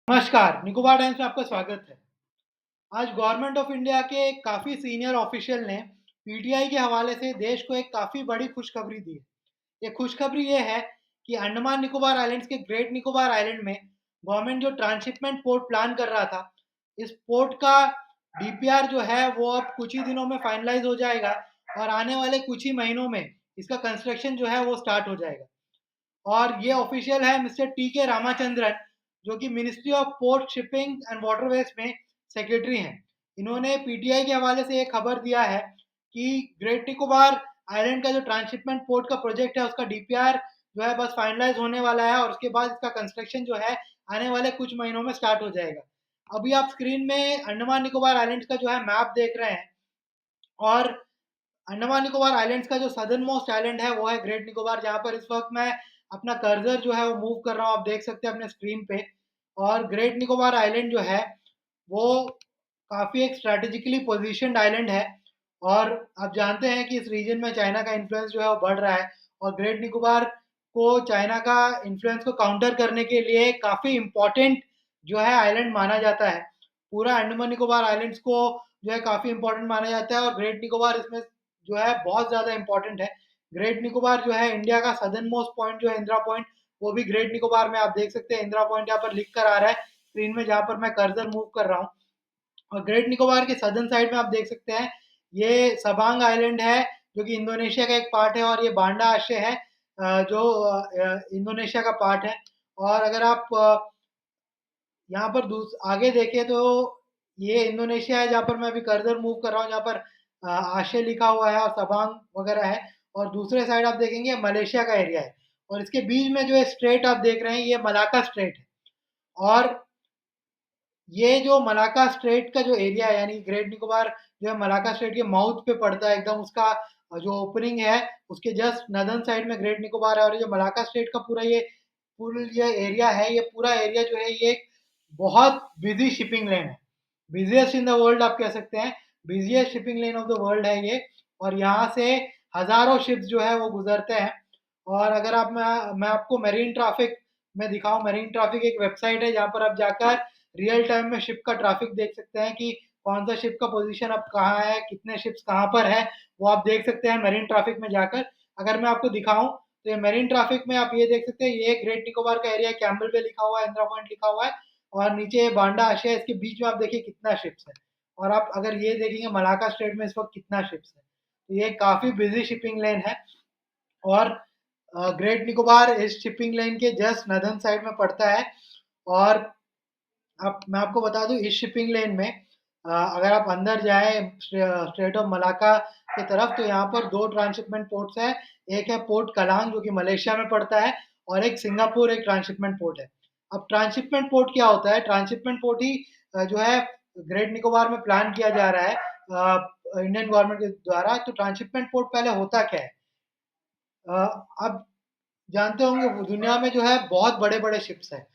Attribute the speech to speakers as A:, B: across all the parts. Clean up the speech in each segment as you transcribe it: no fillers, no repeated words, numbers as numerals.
A: नमस्कार, निकोबार टाइम्स में आपका स्वागत है। आज गवर्नमेंट ऑफ इंडिया के एक काफ़ी सीनियर ऑफिशियल ने पीटीआई के हवाले से देश को एक काफ़ी बड़ी खुशखबरी दी है। ये खुशखबरी ये है कि अंडमान निकोबार आइलैंड्स के ग्रेट निकोबार आइलैंड में गवर्नमेंट जो ट्रांसशिपमेंट पोर्ट प्लान कर रहा था, इस पोर्ट का डीपीआर जो है वो अब कुछ ही दिनों में फाइनलाइज़ हो जाएगा और आने वाले कुछ ही महीनों में इसका कंस्ट्रक्शन जो है वो स्टार्ट हो जाएगा। और ये ऑफिशियल है मिस्टर टी के रामाचंद्रन, जो कि ministry of port shipping and waterways में सेक्रेटरी हैं। इन्होंने पीटीआई के हवाले से एक खबर दिया है कि ग्रेट निकोबार आइलैंड का जो ट्रांसशिपमेंट पोर्ट का प्रोजेक्ट है उसका डीपीआर जो है बस फाइनलाइज होने वाला है और उसके बाद इसका कंस्ट्रक्शन जो है आने वाले कुछ महीनों में स्टार्ट हो जाएगा। अभी आप स्क्रीन में अंडमान निकोबार आइलैंड्स का जो है मैप देख रहे हैं और अंडमान निकोबार आइलैंड्स का जो सदर्न मोस्ट आइलैंड है वो है ग्रेट निकोबार, जहाँ पर इस वक्त मैं अपना कर्सर जो है वो मूव कर रहा हूँ, आप देख सकते हैं अपने स्क्रीन पे। और ग्रेट निकोबार आइलैंड जो है वो काफ़ी एक स्ट्रैटेजिकली पोजीशन्ड आइलैंड है और आप जानते हैं कि इस रीजन में चाइना का इन्फ्लुएंस जो है वो बढ़ रहा है और ग्रेट निकोबार को चाइना का इन्फ्लुएंस को काउंटर करने के लिए काफ़ी इम्पोर्टेंट जो है आइलैंड माना जाता है। पूरा अंडमान निकोबार आइलैंड्स को जो है काफ़ी इम्पोर्टेंट माना जाता है और ग्रेट निकोबार इसमें जो है बहुत ज़्यादा इम्पोर्टेंट है। ग्रेट निकोबार जो है इंडिया का सदर्न मोस्ट पॉइंट जो है इंदिरा पॉइंट, वो भी ग्रेट निकोबार में आप देख सकते हैं। इंदिरा पॉइंट यहाँ पर लिख कर आ रहा है स्क्रीन में जहाँ पर मैं कर्सर मूव कर रहा हूँ। और ग्रेट निकोबार के सदर्न साइड में आप देख सकते हैं ये सबांग आइलैंड है, जो कि इंडोनेशिया का एक पार्ट है और ये बांडा आशय है जो इंडोनेशिया का पार्ट है। और अगर आप यहाँ पर आगे देखें तो ये इंडोनेशिया है जहाँ पर मैं अभी कर्सर मूव कर रहा हूँ, जहाँ पर आशय लिखा हुआ है और सबांग वगैरह है। और दूसरे साइड आप देखेंगे मलेशिया का एरिया है और इसके बीच में जो स्ट्रेट आप देख रहे हैं ये मलाका स्ट्रेट है। और ये जो मलाका स्ट्रेट का जो एरिया है यानी ग्रेट निकोबार जो है मलाका स्ट्रेट के माउथ पे पड़ता है, एकदम उसका जो ओपनिंग है उसके जस्ट नदर्न साइड में ग्रेट निकोबार है। और ये जो मलाका स्ट्रेट का पूरा ये एरिया है, ये पूरा एरिया जो है ये एक बहुत बिजी शिपिंग लेन है, बिजिएस्ट इन द वर्ल्ड आप कह सकते हैं, busiest shipping lane of the world है ये। और यहाँ से हजारों शिप्स जो है वो गुजरते हैं। और अगर आप मैं आपको मेरीन ट्रैफिक में दिखाऊं, मेरीन ट्रैफिक एक वेबसाइट है जहाँ पर आप जाकर रियल टाइम में शिप का ट्रैफिक देख सकते हैं कि कौन सा शिप का पोजीशन अब कहाँ है, कितने शिप्स कहाँ पर है, वो आप देख सकते हैं मेरीन ट्रैफिक में जाकर। अगर मैं आपको दिखाऊं तो ये मेरीन ट्रैफिक में आप ये देख सकते हैं, ये ग्रेट निकोबार का एरिया, कैम्बल पे लिखा हुआ है, इंदिरा पॉइंट लिखा हुआ है और नीचे बांडा आशय है, इसके बीच में आप देखिए कितना शिप्स है। और आप अगर ये देखेंगे मलाका स्ट्रेट में इस वक्त कितना शिप्स है, तो ये काफ़ी बिजी शिपिंग लेन है। और ग्रेट निकोबार इस शिपिंग लाइन के जस्ट नदर्न साइड में पड़ता है। और अब मैं आपको बता दूं इस शिपिंग लेन में अगर आप अंदर जाए स्ट्रेट ऑफ मलाका की तरफ तो यहाँ पर दो ट्रांसशिपमेंट पोर्ट्स है। एक है पोर्ट कलांग जो कि मलेशिया में पड़ता है और एक सिंगापुर एक ट्रांसशिपमेंट पोर्ट है। अब ट्रांसशिपमेंट पोर्ट क्या होता है? ट्रांसशिपमेंट पोर्ट ही जो है ग्रेट निकोबार में प्लान किया जा रहा है इंडियन गवर्नमेंट के द्वारा। तो ट्रांसशिपमेंट पोर्ट पहले होता क्या है? आप जानते होंगे दुनिया में जो है बहुत बड़े-बड़े शिप्स हैं।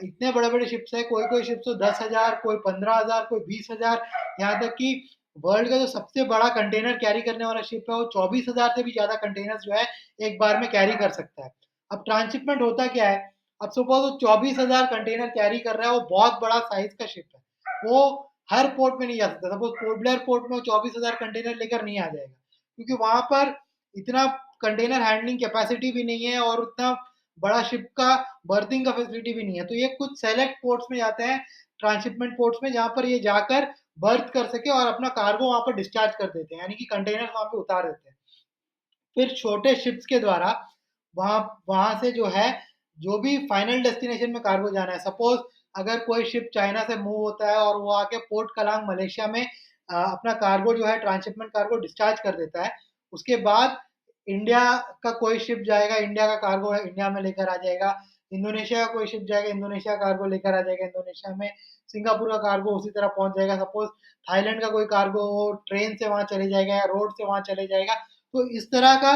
A: इतने बड़े-बड़े शिप्स हैं, कोई-कोई शिप तो 10,000, कोई 15,000, कोई 20,000, यहाँ तक कि वर्ल्ड का जो सबसे बड़ा कंटेनर कैरी करने वाला शिप है वो 24,000 से भी ज़्यादा कंटेनर्स जो है एक बार में कैरी कर सकता है। अब ट्रांसशिपमेंट होता क्या है? अब सपोज़ वो 24,000 कंटेनर कैरी कर रहा है, वो बहुत बड़ा साइज़ का शिप है। वो हर पोर्ट में नहीं जा सकता। सपोज़ पोर्ट ब्लेयर पोर्ट में वो 24,000 कंटेनर लेकर नहीं आ जाएगा, क्योंकि वहाँ पर इतना कंटेनर हैंडलिंग कैपेसिटी भी नहीं है और उतना बड़ा शिप का बर्थिंग का फैसिलिटी भी नहीं है। तो ये कुछ सेलेक्ट पोर्ट्स में जाते हैं, ट्रांसशिपमेंट पोर्ट्स में, जहाँ पर ये जाकर बर्थ कर सके और अपना कार्गो वहाँ पर डिस्चार्ज कर देते हैं, यानी कि कंटेनर वहाँ पे उतार देते हैं। फिर छोटे शिप्स के द्वारा वहाँ वहाँ से जो है जो भी फाइनल डेस्टिनेशन में कार्गो जाना है, सपोज अगर कोई शिप चाइना से मूव होता है और वो आके पोर्ट कलांग मलेशिया में अपना कार्गो जो है ट्रांसशिपमेंट कार्गो डिस्चार्ज कर देता है, उसके बाद इंडिया का कोई शिप जाएगा, इंडिया का कार्गो है इंडिया में लेकर आ जाएगा। इंडोनेशिया का कोई शिप जाएगा, इंडोनेशिया का कार्गो लेकर आ जाएगा इंडोनेशिया में। सिंगापुर का कार्गो उसी तरह पहुंच जाएगा। सपोज थाईलैंड का कोई कार्गो हो ट्रेन से वहां चले जाएगा या रोड से वहां चले जाएगा। तो इस तरह का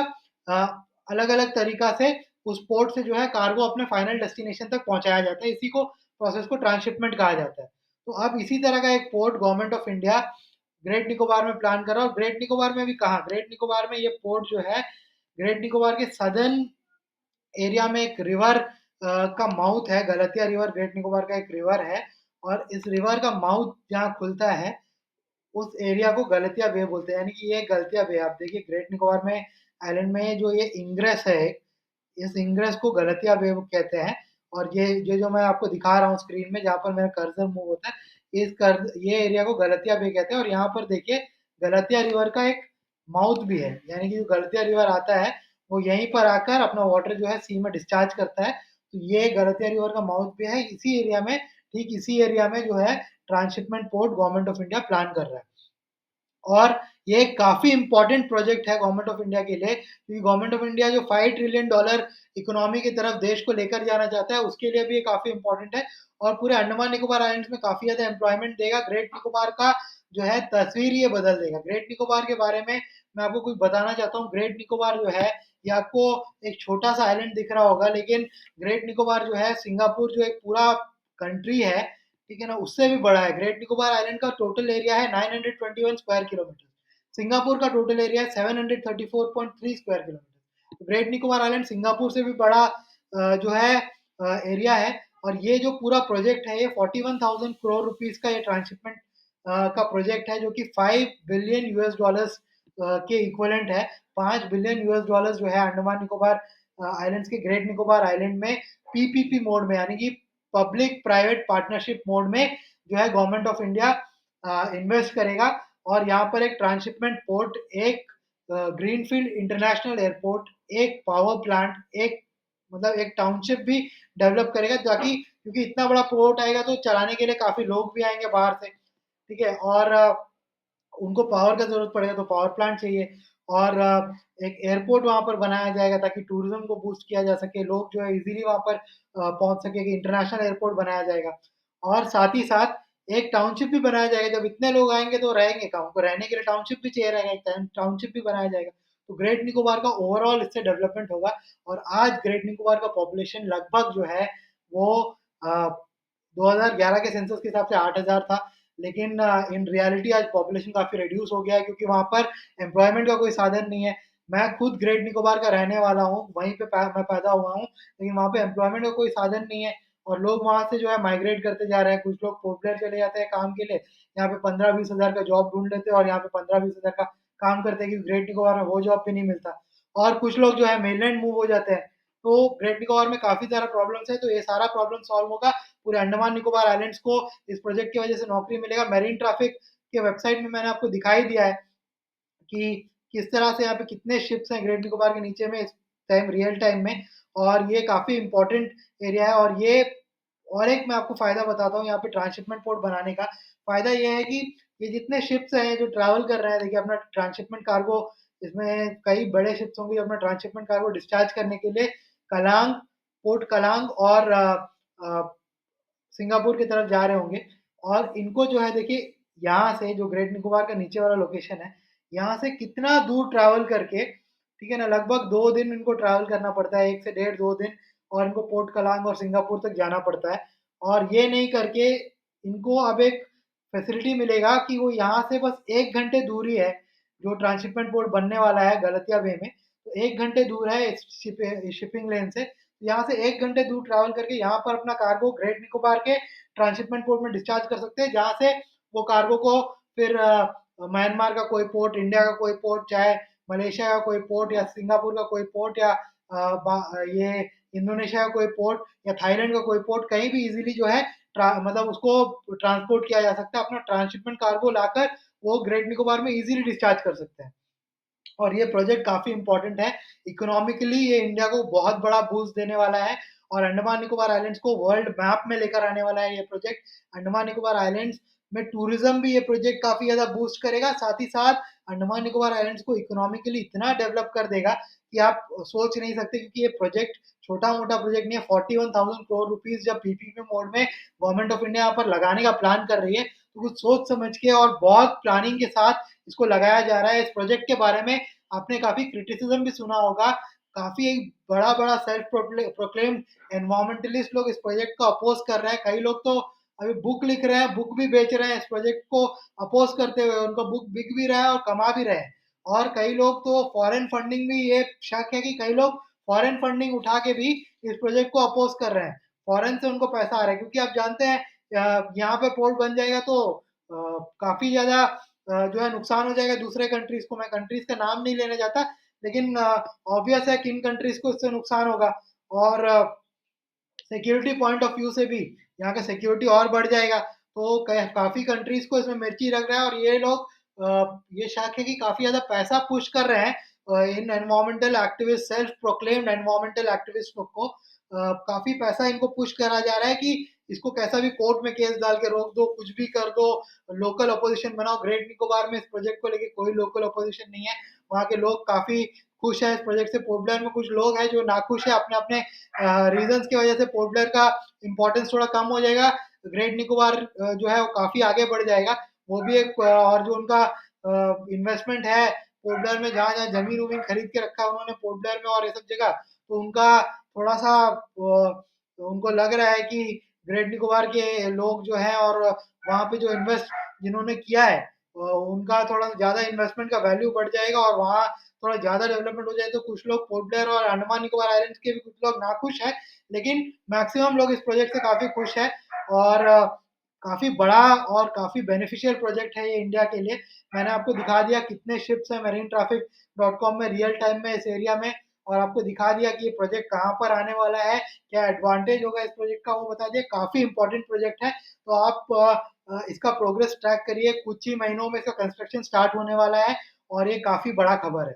A: अलग अलग तरीका से उस पोर्ट से जो है कार्गो अपने फाइनल डेस्टिनेशन तक पहुंचाया जाता है। इसी को प्रोसेस को ट्रांसशिपमेंट कहा जाता है। तो अब इसी तरह का एक port government of India great Nicobar में प्लान कर रहा है। और ग्रेट निकोबार में भी कहा, ग्रेट निकोबार में ये पोर्ट जो है ग्रेट निकोबार के सदर्न एरिया में एक रिवर का माउथ है, गलतिया रिवर ग्रेट निकोबार का एक रिवर है और इस रिवर का माउथ जहाँ खुलता है, उस एरिया को गलतिया बे बोलते हैं, यानी कि ये गलतिया बे। आप देखिए ग्रेट निकोबार में आइलैंड में जो ये इंग्रेस है, इस इंग्रेस को गलतिया बे कहते हैं। और ये जो मैं आपको दिखा रहा हूँ स्क्रीन में, जहाँ पर मेरा कर्सर मूव होता है, ये एरिया को गलतिया बे कहते हैं। और यहाँ पर देखिए गलतिया रिवर का एक माउथ भी है, यानी कि जो गलतिया रिवर आता है वो यहीं पर आकर अपना वाटर जो है सी में डिस्चार्ज करता है। तो ये गलतिया रिवर का माउथ भी है इसी एरिया में, ठीक इसी एरिया में जो है transshipment port government of India plan कर रहा है। और ये काफ़ी इम्पोर्टेंट प्रोजेक्ट है गवर्नमेंट ऑफ इंडिया के लिए, क्योंकि गवर्नमेंट ऑफ इंडिया जो $5 ट्रिलियन इकोनॉमी की तरफ देश को लेकर जाना चाहता है, उसके लिए भी ये काफ़ी इम्पोर्टेंट है। और पूरे अंडमान निकोबार आइलैंड्स में काफ़ी ज़्यादा एम्प्लॉयमेंट देगा। ग्रेट निकोबार का जो है तस्वीर ये बदल देगा। ग्रेट निकोबार के बारे में मैं आपको कुछ बताना चाहता हूँ। ग्रेट निकोबार जो है, ये आपको एक छोटा-सा आइलैंड दिख रहा होगा, लेकिन ग्रेट निकोबार जो है सिंगापुर जो एक पूरा कंट्री है, ठीक है ना, उससे भी बड़ा है। ग्रेट निकोबार आइलैंड का टोटल एरिया है 921 स्क्वायर किलोमीटर। सिंगापुर का टोटल एरिया है 734.3 square kilometre. Great Nicobar island Singapore से भी बड़ा जो है एरिया है। और ये जो पूरा प्रोजेक्ट है, ये 41,000 करोड़ रुपीस का ये ट्रांसशिपमेंट का प्रोजेक्ट है, जो कि 5 बिलियन यूएस डॉलर्स के इक्विवेलेंट है। 5 बिलियन यूएस डॉलर्स जो है अंडमान निकोबार आइलैंड्स के ग्रेट निकोबार आइलैंड में पीपीपी मोड में, यानी कि पब्लिक प्राइवेट पार्टनरशिप मोड में जो है गवर्नमेंट ऑफ इंडिया इन्वेस्ट करेगा। और यहाँ पर एक ट्रांसशिपमेंट पोर्ट, एक ग्रीनफील्ड इंटरनेशनल एयरपोर्ट, एक पावर प्लांट, एक मतलब एक टाउनशिप भी डेवलप करेगा, ताकि क्योंकि इतना बड़ा पोर्ट आएगा तो चलाने के लिए काफ़ी लोग भी आएंगे बाहर से, ठीक है। और उनको पावर का ज़रूरत पड़ेगा तो पावर प्लांट चाहिए। और एक एयरपोर्ट वहाँ पर बनाया जाएगा ताकि टूरिज़्म को बूस्ट किया जा सके, लोग जो है इज़िली वहाँ पर पहुँच सके, कि इंटरनेशनल एयरपोर्ट बनाया जाएगा। और साथ ही साथ एक टाउनशिप भी बनाया जाएगा। जब इतने लोग आएँगे तो रहेंगे कहाँ? उनको रहने के लिए टाउनशिप भी चाहिए रहेगा, एक टाउनशिप भी बनाया जाएगा। तो ग्रेट निकोबार का ओवरऑल इससे डेवलपमेंट होगा। और आज ग्रेट निकोबार का पॉपुलेशन लगभग जो है वो 2011 के सेंसस के हिसाब से 8,000 था। लेकिन इन रियलिटी आज पॉपुलेशन काफ़ी रिड्यूस हो गया है, क्योंकि वहाँ पर एम्प्लॉयमेंट का कोई साधन नहीं है। मैं खुद ग्रेट निकोबार का रहने वाला हूँ, वहीं पे मैं पैदा हुआ हूँ, लेकिन वहाँ पे एम्प्लॉयमेंट का कोई साधन नहीं है। और लोग वहाँ से जो है माइग्रेट करते जा रहे हैं। कुछ लोग पोर्ट ब्लेयर चले जाते हैं काम के लिए, यहाँ पे 15-20 हज़ार का जॉब ढूँढ लेते हैं और यहाँ पे 15-20 हज़ार का काम करते हैं, क्योंकि ग्रेट निकोबार में वो जॉब भी नहीं मिलता। और कुछ लोग जो है मेनलैंड मूव हो जाते हैं। तो ग्रेट निकोबार में काफ़ी सारा प्रॉब्लम्स है, तो ये सारा प्रॉब्लम सॉल्व होगा। पूरे अंडमान निकोबार आइलैंड्स को इस प्रोजेक्ट की वजह से नौकरी मिलेगा। मैरीन ट्रैफिक के वेबसाइट में मैंने आपको दिखाई दिया है कि किस तरह से यहाँ पे कितने शिप्स हैं ग्रेट निकोबार के नीचे में इस टाइम, रियल टाइम में। और ये काफ़ी इम्पोर्टेंट एरिया है। और ये और एक मैं आपको फ़ायदा बताता हूँ यहाँ पे ट्रांसशिपमेंट पोर्ट बनाने का। फ़ायदा ये है कि ये जितने शिप्स हैं जो ट्रैवल कर रहे हैं, देखिए अपना ट्रांसशिपमेंट कार्गो, इसमें कई बड़े शिप्स होंगे जो अपना ट्रांसशिपमेंट कार्गो डिस्चार्ज करने के लिए कलांग, पोर्ट कलांग और सिंगापुर की तरफ जा रहे होंगे। और इनको जो है देखिए, यहाँ से जो ग्रेट निकोबार का नीचे वाला लोकेशन है, यहाँ से कितना दूर ट्रैवल करके, ठीक है ना, लगभग 2 दिन इनको ट्रैवल करना पड़ता है, 1 से डेढ़ 2 दिन। और इनको पोर्ट कलांग और सिंगापुर तक जाना पड़ता है। और ये नहीं करके इनको अब एक फैसिलिटी मिलेगा कि वो यहाँ से बस 1 घंटे दूरी है, जो ट्रांसशिपमेंट पोर्ट बनने वाला है गलतिया बे में, तो 1 घंटे दूर है इस शिपिंग लेन से। यहाँ से 1 घंटे दूर ट्रैवल करके यहाँ पर अपना कार्गो ग्रेट निकोबार के ट्रांसशिपमेंट पोर्ट में डिस्चार्ज कर सकते हैं, जहाँ से वो कार्गो को फिर म्यांमार का कोई पोर्ट, इंडिया का कोई पोर्ट, चाहे मलेशिया का कोई पोर्ट या सिंगापुर का कोई पोर्ट या ये इंडोनेशिया का कोई पोर्ट या थाईलैंड का कोई पोर्ट, कहीं भी इजीली जो है मतलब उसको ट्रांसपोर्ट किया जा सकता है। अपना ट्रांसशिपमेंट कार्गो लाकर वो ग्रेट निकोबार में इजीली डिस्चार्ज कर सकते हैं। और ये प्रोजेक्ट काफ़ी इम्पोर्टेंट है। इकोनॉमिकली ये इंडिया को बहुत बड़ा बूस्ट देने वाला है और अंडमान निकोबार आइलैंड्स को वर्ल्ड मैप में लेकर आने वाला है ये प्रोजेक्ट। अंडमान निकोबार आइलैंड्स में टूरिज़्म भी ये प्रोजेक्ट काफ़ी ज़्यादा बूस्ट करेगा। साथ ही साथ अंडमान निकोबार आइलैंड्स को इकोनॉमिकली इतना डेवलप कर देगा कि आप सोच नहीं सकते, क्योंकि ये प्रोजेक्ट छोटा-मोटा प्रोजेक्ट नहीं है। 41,000 करोड़ रुपीज़ जब पीपीपी मोड में गवर्नमेंट ऑफ इंडिया यहाँ पर लगाने का प्लान कर रही है, तो कुछ सोच समझ के और बहुत प्लानिंग के साथ इसको लगाया जा रहा है। इस प्रोजेक्ट के बारे में आपने काफ़ी क्रिटिसिज़्म भी सुना होगा। काफ़ी बड़ा-बड़ा सेल्फ प्रोक्लेम्ड एनवायरमेंटलिस्ट लोग इस प्रोजेक्ट को अपोज़ कर रहे हैं। कई लोग तो अभी बुक लिख रहे हैं, बुक भी बेच रहे हैं इस प्रोजेक्ट को अपोज़ करते हुए। उनका बुक बिक भी रहा है और कमा भी रहे हैं। और कई लोग तो फॉरेन फंडिंग भी, ये शक है कि कई लोग फॉरेन फंडिंग उठा के भी इस प्रोजेक्ट को अपोज़ कर रहे हैं। फॉरेन से उनको पैसा आ रहा है क्योंकि आप जानते हैं यहाँ पे पोर्ट बन जाएगा तो काफ़ी ज़्यादा जो है नुकसान हो जाएगा दूसरे कंट्रीज़ को। मैं कंट्रीज़ का नाम नहीं लेने जाता, लेकिन ऑब्वियस है किन कंट्रीज़ को इससे नुकसान होगा और सिक्योरिटी पॉइंट ऑफ व्यू से भी यहाँ का सिक्योरिटी और बढ़ जाएगा। तो काफ़ी कंट्रीज़ को इसमें मिर्ची लग रहा है और ये लोग ये शक है कि काफ़ी ज़्यादा पैसा पुश कर रहे हैं इन environmental activist self proclaimed environmental activist लोग को काफ़ी पैसा इनको पुश करा जा रहा है कि इसको कैसा भी कोर्ट में केस डाल के रोक दो, कुछ भी कर दो, लोकल अपोज़िशन बनाओ। ग्रेट निकोबार में इस प्रोजेक्ट को लेके कोई लोकल अपोज़िशन नहीं है। वहाँ के लोग काफ़ी खुश हैं इस प्रोजेक्ट से। पोर्ट ब्लेयर में कुछ लोग हैं जो नाखुश हैं अपने-अपने रीजंस की वजह से पोर्ट ब्लेयर का इम्पोर्टेंस थोड़ा कम हो जाएगा। ग्रेट निकोबार जो है वो काफ़ी आगे बढ़ जाएगा। वो भी एक और जो उनका इन्वेस्टमेंट है पोर्ट ब्लेयर में जहाँ-जहाँ ज़मीन-वमीन खरीद के रखा है उन्होंने पोर्ट ब्लेयर में और ये सब जगह, तो उनका थोड़ा-सा उनको लग रहा है कि ग्रेट निकोबार के लोग जो हैं और वहाँ पे जो इन्वेस्ट जिन्होंने किया है उनका थोड़ा ज़्यादा इन्वेस्टमेंट का वैल्यू बढ़ जाएगा और वहाँ थोड़ा ज़्यादा डेवलपमेंट हो जाए तो कुछ लोग पोर्ट ब्लेयर और अंडमान निकोबार आइलैंड्स के भी कुछ लोग नाखुश हैं, लेकिन मैक्सिमम लोग इस प्रोजेक्ट से काफ़ी खुश हैं और काफ़ी बड़ा और काफ़ी बेनिफिशियल प्रोजेक्ट है ये इंडिया के लिए। मैंने आपको दिखा दिया कितने शिप्स हैं मेरिन ट्रैफिक डॉट कॉम में रियल टाइम में इस एरिया में और आपको दिखा दिया कि ये प्रोजेक्ट कहाँ पर आने वाला है, क्या एडवांटेज होगा इस प्रोजेक्ट का वो बता दिया। काफ़ी इम्पोर्टेंट प्रोजेक्ट है, तो आप इसका प्रोग्रेस ट्रैक करिए, कुछ ही महीनों में इसका कंस्ट्रक्शन स्टार्ट होने वाला है और ये काफ़ी बड़ा खबर है।